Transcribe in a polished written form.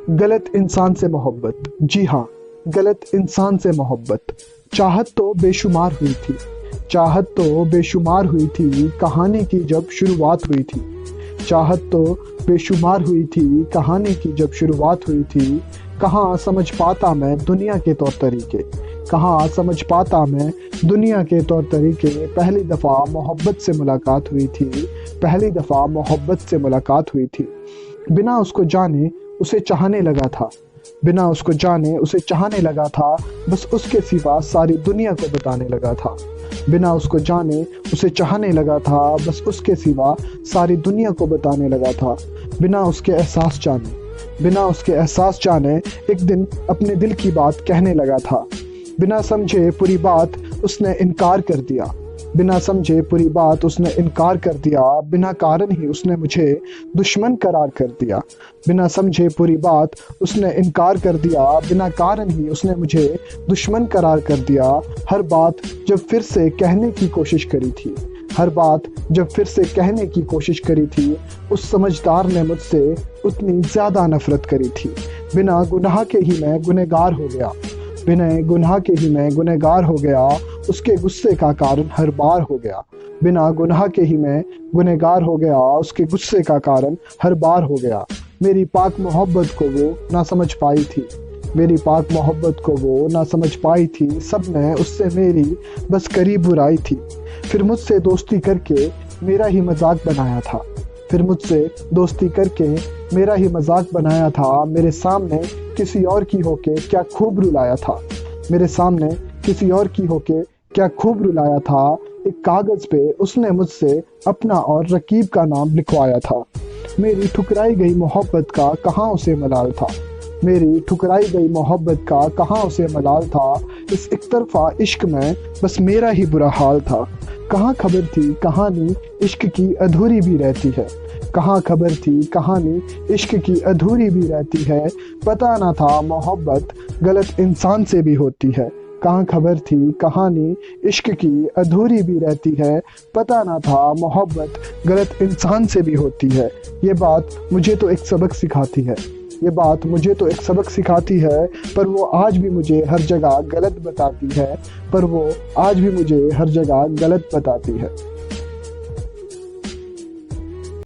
غلط انسان سے محبت، جی ہاں، غلط انسان سے محبت۔ چاہت تو بے شمار ہوئی تھی، چاہت تو بے شمار ہوئی تھی کہانی کی جب شروعات ہوئی تھی، چاہت تو بے شمار ہوئی تھی کہانی کی جب شروعات ہوئی تھی۔ کہاں سمجھ پاتا میں دنیا کے طور طریقے، کہاں سمجھ پاتا میں دنیا کے طور طریقے۔ پہلی دفعہ محبت سے ملاقات ہوئی تھی، پہلی دفعہ محبت سے ملاقات ہوئی تھی۔ بنا اس کو جانے اسے چاہنے لگا تھا، بنا اس کو جانے اسے چاہنے لگا تھا، بس اس کے سوا ساری دنیا کو بتانے لگا تھا۔ بنا اس کو جانے اسے چاہنے لگا تھا، بس اس کے سوا ساری دنیا کو بتانے لگا تھا۔ بنا اس کے احساس جانے، بنا اس کے احساس جانے ایک دن اپنے دل کی بات کہنے لگا تھا۔ بنا سمجھے پوری بات اس نے انکار کر دیا، بنا سمجھے پوری بات اس نے انکار کر دیا۔ بنا کارن ہی اس نے مجھے دشمن قرار کر دیا، بنا سمجھے پوری بات اس نے انکار کر دیا۔ بنا کارن ہی اس نے مجھے دشمن قرار کر دیا۔ ہر بات جب پھر سے کہنے کی کوشش کری تھی، ہر بات جب پھر سے کہنے کی کوشش کری تھی، اس سمجھدار نے مجھ سے اتنی زیادہ نفرت کری تھی۔ بنا گناہ کے ہی میں گنہگار ہو گیا، بنا گناہ کے ہی میں گنہگار ہو گیا، اس کے غصے کا کارن ہر بار ہو گیا۔ بنا گناہ کے ہی میں گنہگار ہو گیا، اس کے غصے کا کارن ہر بار ہو گیا۔ میری پاک محبت کو وہ نہ سمجھ پائی تھی، میری پاک محبت کو وہ نہ سمجھ پائی تھی۔ سب نے اس سے میری بس قریب برائی تھی، پھر مجھ سے دوستی کر کے میرا ہی مذاق بنایا تھا، پھر مجھ سے دوستی کر کے میرا ہی مذاق بنایا تھا۔ میرے سامنے کسی اور کی ہو کے کیا خوب رلایا تھا، میرے سامنے کسی اور کی ہو کے کیا خوب رلایا تھا۔ ایک کاغذ پہ اس نے مجھ سے اپنا اور رقیب کا نام لکھوایا تھا۔ میری ٹھکرائی گئی محبت کا کہاں اسے ملال تھا، میری ٹھکرائی گئی محبت کا کہاں اسے ملال تھا۔ اس ایک طرفہ عشق میں بس میرا ہی برا حال تھا۔ کہاں خبر تھی کہانی عشق کی ادھوری بھی رہتی ہے، کہاں خبر تھی کہانی عشق کی ادھوری بھی رہتی ہے۔ پتہ نہ تھا محبت غلط انسان سے بھی ہوتی ہے، کہاں خبر تھی کہانی عشق کی ادھوری بھی رہتی ہے۔ پتہ نہ تھا محبت غلط انسان سے بھی ہوتی ہے۔ یہ بات مجھے تو ایک سبق سکھاتی ہے، یہ بات مجھے تو ایک سبق سکھاتی ہے، پر وہ آج بھی مجھے ہر جگہ غلط بتاتی ہے، پر وہ آج بھی مجھے ہر جگہ غلط بتاتی ہے۔